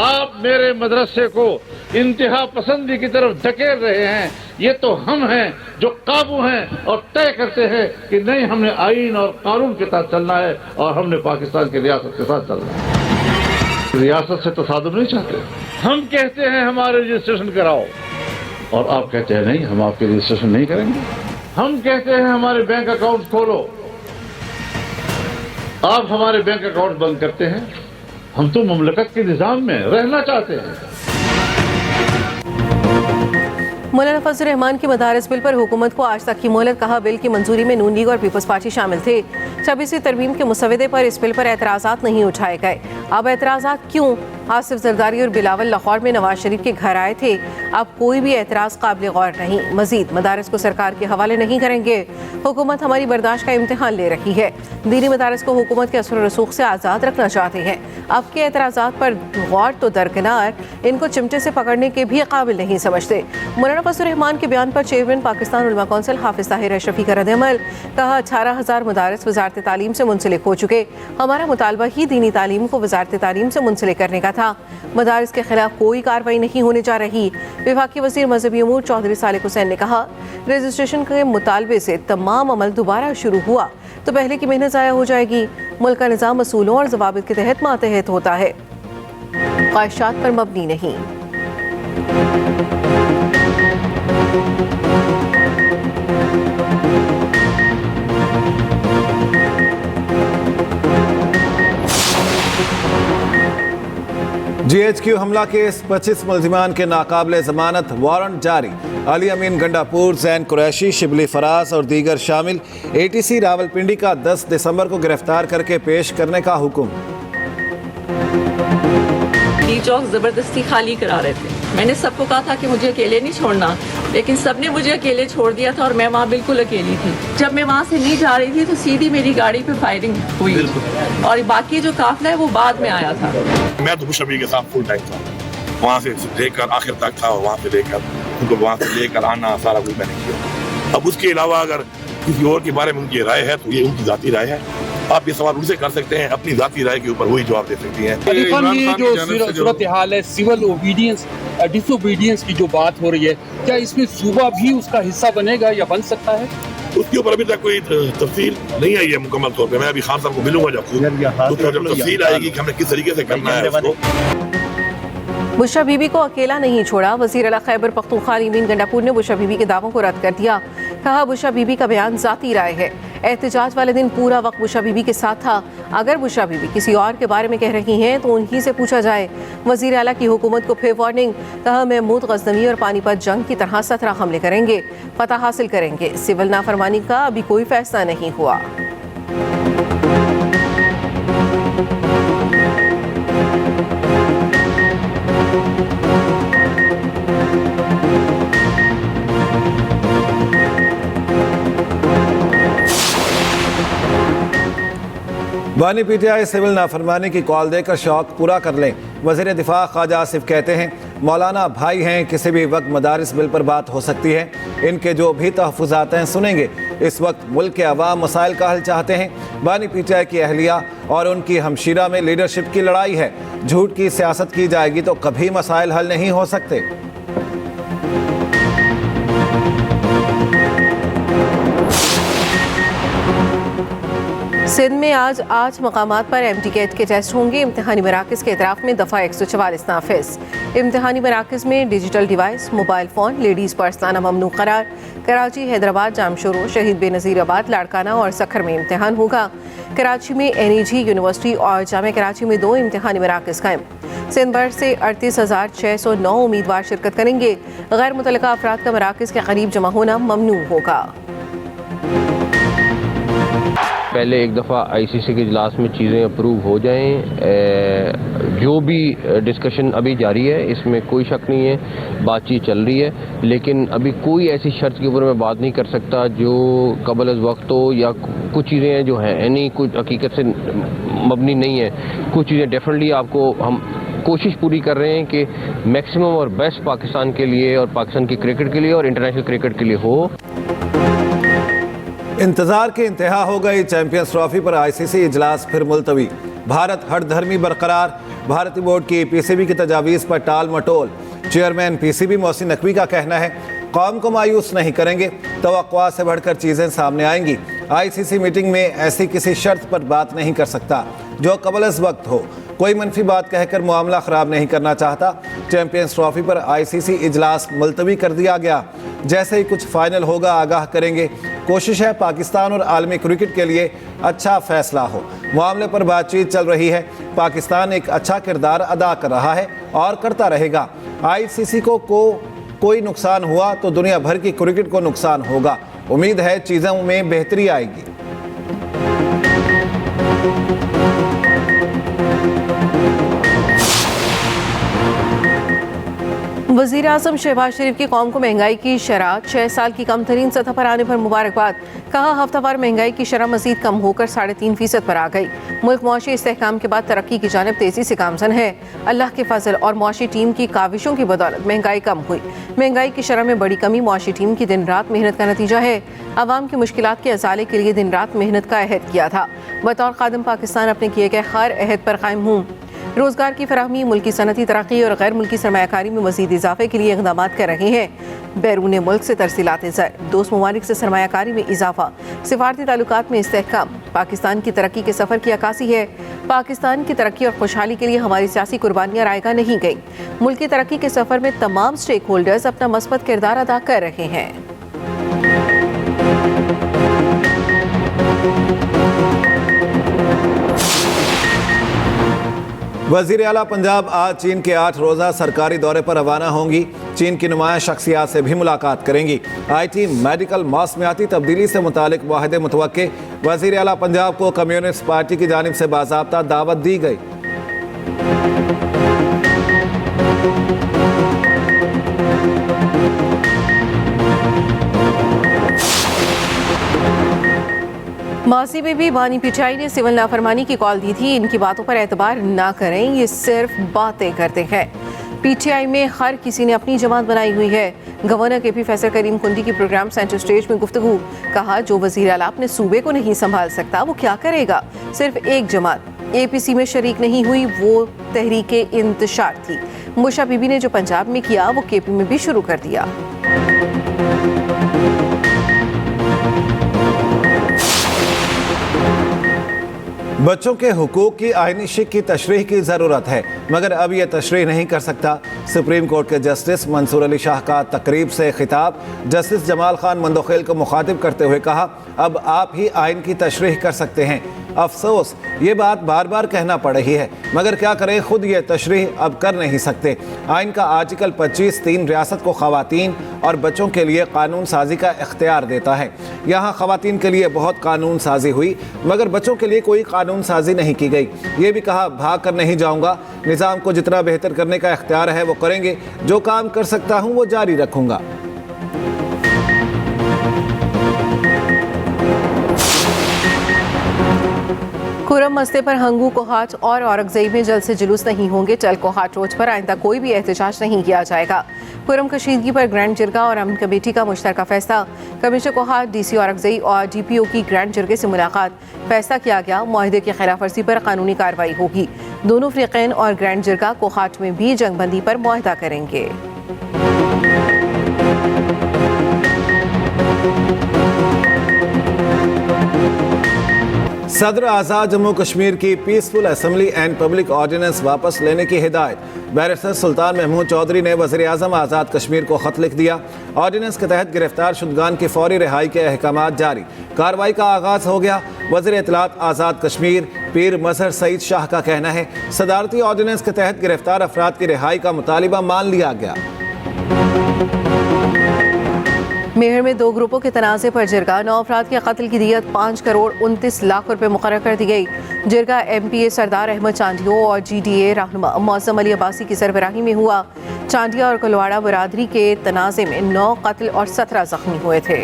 आप मेरे मदरसे को इंतहा पसंदी की तरफ धकेल रहे हैं। ये तो हम हैं जो काबू हैं और तय करते हैं कि नहीं, हमने आईन और कानून के साथ चलना है और हमने पाकिस्तान की रियासत के साथ चलना है। रियासत से तसादुम नहीं चाहते। हम कहते हैं हमारे रजिस्ट्रेशन कराओ और आप कहते हैं नहीं, हम आपके रजिस्ट्रेशन नहीं करेंगे। हम कहते हैं हमारे बैंक अकाउंट खोलो, आप हमारे बैंक अकाउंट बंद करते हैं। हम तो मुमलकत के निजाम में रहना चाहते हैं। मौलाना फजल रहमान की मदारिस बिल पर हुकूमत को आज तक की मोहलत। कहा, बिल की मंजूरी में नून लीग और पीपल्स पार्टी शामिल थे। 26वीं तरमीम के मुसवदे पर इस बिल पर एतराज़ात नहीं उठाए गए। अब एतराज़ात क्यों? आसिफ जरदारी और बिलावल लाहौर में नवाज शरीफ के घर आए थे। अब कोई भी एतराज़ काबिल गौर नहीं। मजीद मदारिस को सरकार के हवाले नहीं करेंगे। हुकूमत हमारी बर्दाश्त का इम्तहान ले रही है। दीनी मदारिस को हुकूमत के असर रसूख से आज़ाद रखना चाहते हैं। अब के एतराज़ात पर गौर तो दरकिनार, इनको चिमटे से पकड़ने के भी काबिल नहीं समझते। मौलाना फजल रहमान के बयान पर चेयरमैन पाकिस्तान उलमा कौंसिल हाफिज ताहिर अशरफी का रद्द-ए-अमल। कहा, 18,000 मदारिस वजारत तालीम से मुंसलिक हो चुके। हमारा मुतालबा ही दीनी तालीम को वजारत तालीम से मुंसलिक करने का था। मदारिस के खिलाफ कोई कार्रवाई नहीं होने जा रही। विफाकी वज़ीर मजहबी अमूर चौधरी सालिक हुसैन ने कहा, रजिस्ट्रेशन के मुतालबे से तमाम अमल दोबारा शुरू हुआ तो पहले की मेहनत ज़ाया हो जाएगी। मुल्क का निज़ाम असूलों और ज़वाबित के तहत मातहत होता है, ख्वाहिशात पर मबनी नहीं। GHQ हमला केस 25 मुल्जिमान के नाकाबिले जमानत वारंट जारी। अली अमीन गंडापुर, जैन कुरैशी, शिबली फराज और दीगर शामिल। ATC रावलपिंडी का 10 दिसंबर को गिरफ्तार करके पेश करने का हुक्म। चौक जबरदस्ती खाली करा रहे थे। मैंने सबको कहा था कि मुझे अकेले नहीं छोड़ना, लेकिन सबने मुझे अकेले छोड़ दिया था और मैं वहाँ बिल्कुल अकेली थी। जब मैं वहाँ से नहीं जा रही थी तो सीधी मेरी गाड़ी पे फायरिंग हुई और बाकी जो काफिला है वो बाद में आया था। मैं तो मुशर्रफ के साथ फुल टाइम था, वहाँ से लेकर आखिर तक था, वहाँ से लेकर उनको वहाँ से लेकर आना सारा कुछ मैंने किया। अब उसके अलावा अगर किसी और के बारे में उनकी राय है तो ये उनकी जाती राय है। आप ये सवाल उनसे कर सकते हैं, अपनी जाती राय के ऊपर वही जवाब दे सकती हैं। ये जो सूरत हाल है, सिविल ओबीडियंस डिसोबीडियंस की जो बात हो रही है, क्या इसमें सूबा भी उसका हिस्सा बनेगा या बन सकता है? उसके ऊपर अभी तक कोई तफसील नहीं आई है मुकम्मल तौर पे। मैं अभी खान साहब को मिलूंगा जब तफसील आएगी कि हमें किस तरीके से करना है उसको। बुशरा बीबी को अकेला नहीं छोड़ा। वज़ीर आला खैबर पख्तूनख्वा अली अमीन गंडापुर ने बुशरा बीबी के दावों को रद्द कर दिया। कहा, बुशरा बीबी का बयान जाती राय है। एहतजाज वाले दिन पूरा वक्त बुशरा बीबी के साथ था। अगर बुशरा बीबी किसी और के बारे में कह रही हैं तो उन्हीं से पूछा जाए। वज़ीर आला की हुकूमत को फिर वार्निंग। कहा, महमूद गज़नवी और पानीपत जंग की तरह 17 हमले करेंगे, फतह हासिल करेंगे। सिविल नाफरमानी का अभी कोई फैसला नहीं हुआ। बानी PTI सिविल नाफरमानी की कॉल देकर शौक पूरा कर लें। वज़ीर दिफा ख्वाजा आसिफ कहते हैं, मौलाना भाई हैं, किसी भी वक्त मदारिस बिल पर बात हो सकती है। इनके जो भी तहफ़्फ़ुज़ात हैं सुनेंगे। इस वक्त मुल्क के अवाम मसाइल का हल चाहते हैं। बानी PTI की अहलिया और उनकी हमशीरा में लीडरशिप की लड़ाई है। झूठ की सियासत की जाएगी तो कभी मसाइल हल नहीं हो सकते। सिंध में आज 8 मकामात पर MTCAT के टेस्ट होंगे। इम्तहानी मराकज़ के एतराफ़ में दफ़ा 144 नाफिज। इम्तहानी मराकज़ में digital device, mobile phone, ladies purse लाना ममनू करार। कराची, हैदराबाद, जामशोरो, शहीद बेनज़ीराबाद, लाड़काना और सखर में इम्तहान होगा। कराची में NEG यूनिवर्सिटी और जामिया कराची में 2 इम्तहानी मराकज़ कायम। सिंध भर से 38,609 उम्मीदवार शिरकत करेंगे। गैर मुतल्लका अफराद का मराकज़ के करीब जमा होना ममनू होगा। पहले एक दफ़ा ICC के इजलास में चीज़ें अप्रूव हो जाएं। जो भी डिस्कशन अभी जारी है इसमें कोई शक नहीं है, बातचीत चल रही है, लेकिन अभी कोई ऐसी शर्त के ऊपर मैं बात नहीं कर सकता जो कबल अज़ वक्त हो, या कुछ चीज़ें हैं जो हैं यानी कुछ हकीकत से मबनी नहीं है। कुछ चीज़ें डेफिनेटली आपको हम कोशिश पूरी कर रहे हैं कि मैक्सिमम और बेस्ट पाकिस्तान के लिए और पाकिस्तान की क्रिकेट के लिए और इंटरनेशनल क्रिकेट के लिए हो। इंतजार की इंतहा हो गई। चैंपियंस ट्रॉफी पर ICC इजलास फिर मुलतवी। भारत हर धर्मी बरकरार। भारतीय बोर्ड की पीसीबी की तजावीज़ पर टाल मटोल। चेयरमैन पीसीबी मोहसिन नकवी का कहना है, कौम को मायूस नहीं करेंगे, तवक्कुआ से बढ़कर चीज़ें सामने आएंगी। आईसीसी मीटिंग में ऐसी किसी शर्त पर बात नहीं कर सकता जो कबल अज़ वक्त हो। कोई मनफी बात कहकर मामला ख़राब नहीं करना चाहता। चैंपियंस ट्रॉफी पर आईसीसी इजलास मुलतवी कर दिया गया। जैसे ही कुछ फाइनल होगा आगाह करेंगे। कोशिश है पाकिस्तान और आलमी क्रिकेट के लिए अच्छा फैसला हो। मामले पर बातचीत चल रही है। पाकिस्तान एक अच्छा किरदार अदा कर रहा है और करता रहेगा। आईसीसी को कोई नुकसान हुआ तो दुनिया भर की क्रिकेट को नुकसान होगा। उम्मीद है चीज़ों में बेहतरी आएगी। वज़ीर आज़म शहबाज शरीफ की कौम को महंगाई की शरह 6 साल की कम तरीन सतह पर आने पर मुबारकबाद। कहा, हफ्तावार महंगाई की शरह मजीद कम होकर 3.5% पर आ गई। मुल्क मुआशी इस्तेहकाम के बाद तरक्की की जानिब तेज़ी से गामज़न है। अल्लाह के फजल और मुआशी टीम की काविशों की बदौलत महंगाई कम हुई। महंगाई की शरह में बड़ी कमी मुआशी टीम की दिन रात मेहनत का नतीजा है। अवाम की मुश्किलात के अजाले के लिए दिन रात मेहनत का अहद किया था। बतौर खादिम पाकिस्तान अपने किए गए हर अहद पर कायम हूँ। रोज़गार की फराहमी, मुल्की सनती तरक्की और गैर मुल्की सरमायाकारी में मज़ीद इजाफे के लिए इक़दाम कर रहे हैं। बैरून मुल्क से तरसीलात ज़र, दोस्त ममालिक से सरमायाकारी में इजाफा, सिफारती ताल्लुकात में इस्तेहकाम पाकिस्तान की तरक्की के सफ़र की अक्कासी है। पाकिस्तान की तरक्की और खुशहाली के लिए हमारी सियासी कुर्बानियाँ रायगा नहीं गई। मुल्क की तरक्की के सफ़र में तमाम स्टेक होल्डर्स अपना मस्बत किरदार अदा कर रहे हैं। वज़ीर आला पंजाब आज चीन के 8 रोज़ा सरकारी दौरे पर रवाना होंगी। चीन की नुमाया शख्सियात से भी मुलाकात करेंगी। IT, मेडिकल, मौसमियाती तब्दीली से मुतालिक मुआहदे मुतवक्के। वज़ीर आला पंजाब को कम्युनिस्ट पार्टी की जानिब से बाज़ाब्ता दावत दी गई। मासी में भी बानी पिचाई ने सिविल नाफरमानी की कॉल दी थी। इनकी बातों पर एतबार ना करें, ये सिर्फ बातें करते हैं। पीटीआई में हर किसी ने अपनी जमात बनाई हुई है। गवर्नर KP फैसल करीम कुंडी की प्रोग्राम सेंटर स्टेज में गुफ्तगू। कहा, जो वज़ीर आला अपने सूबे को नहीं संभाल सकता वो क्या करेगा। सिर्फ एक जमात APC में शरीक नहीं हुई, वो तहरीक इंतशार थी। मुशा बीबी ने जो पंजाब में किया वो KP में भी शुरू कर दिया। बच्चों के हुकूक की आईनी शिक की तशरीह की ज़रूरत है, मगर अब यह तशरीह नहीं कर सकता। सुप्रीम कोर्ट के जस्टिस मंसूर अली शाह का तकरीब से खिताब। जस्टिस जमाल खान मंदोखेल को मुखातिब करते हुए कहा, अब आप ही आइन की तशरीह कर सकते हैं। अफसोस ये बात बार बार कहना पड़ रही है, मगर क्या करें, खुद ये तशरीह अब कर नहीं सकते। आइन का आर्टिकल 25(3) रियासत को ख़वातीन और बच्चों के लिए कानून साजी का इख्तियार देता है। यहाँ ख़वातीन के लिए बहुत कानून साजी हुई, मगर बच्चों के लिए कोई कानून साजी नहीं की गई। ये भी कहा, भाग कर नहीं जाऊँगा, निज़ाम को जितना बेहतर करने का इख्तियार है वो करेंगे, जो काम कर सकता हूँ वो जारी रखूँगा। खुर्रम मसले पर हंगू, कोहाट और औरंगजेब में जल्द से जुलूस नहीं होंगे। टल कोहाट रोड पर आइंदा कोई भी एहतजाज नहीं किया जाएगा। खुर्रम कशीदगी पर ग्रैंड जिरगा और अमन कमेटी का मुश्तरका फैसला। कमिश्नर कोहाट, DC औरंगजेब और DPO की ग्रैंड जिरगे से मुलाकात। फैसला किया गया, मुआहदे की खिलाफ वर्जी पर कानूनी कार्रवाई होगी। दोनों फ़रीक़ैन और ग्रैंड जिरगा कोहाट में भी जंगबंदी पर मुआहदा करेंगे। सदर आज़ाद जम्मू कश्मीर की peaceful assembly and public ordinance वापस लेने की हिदायत। बैरिस्टर सुल्तान महमूद चौधरी ने वज़ीर आज़म आज़ाद कश्मीर को ख़त लिख दिया। ऑर्डिनेंस के तहत गिरफ्तार शुदगान की फौरी रिहाई के अहकामात जारी। कार्रवाई का आगाज़ हो गया। वज़ीर इत्तलात आज़ाद कश्मीर पीर मजहर सईद शाह का कहना है, सदारती ऑर्डिनेंस के तहत गिरफ्तार अफराद की रिहाई का मुतालिबा मान लिया गया। मेहर में 2 ग्रुपों के तनाज़े पर जिरगा। 9 अफराद के कत्ल की दियत 5 करोड़ 29 लाख रुपए मुकर्रर कर दी गई। जिरगा MPA सरदार अहमद चांडियो और GDA रहनुमा मौसम अली अब्बासी की सरबराही में हुआ। चांडिया और कुलवाड़ा बरादरी के तनाज़े में 9 कत्ल और 17 जख्मी हुए थे।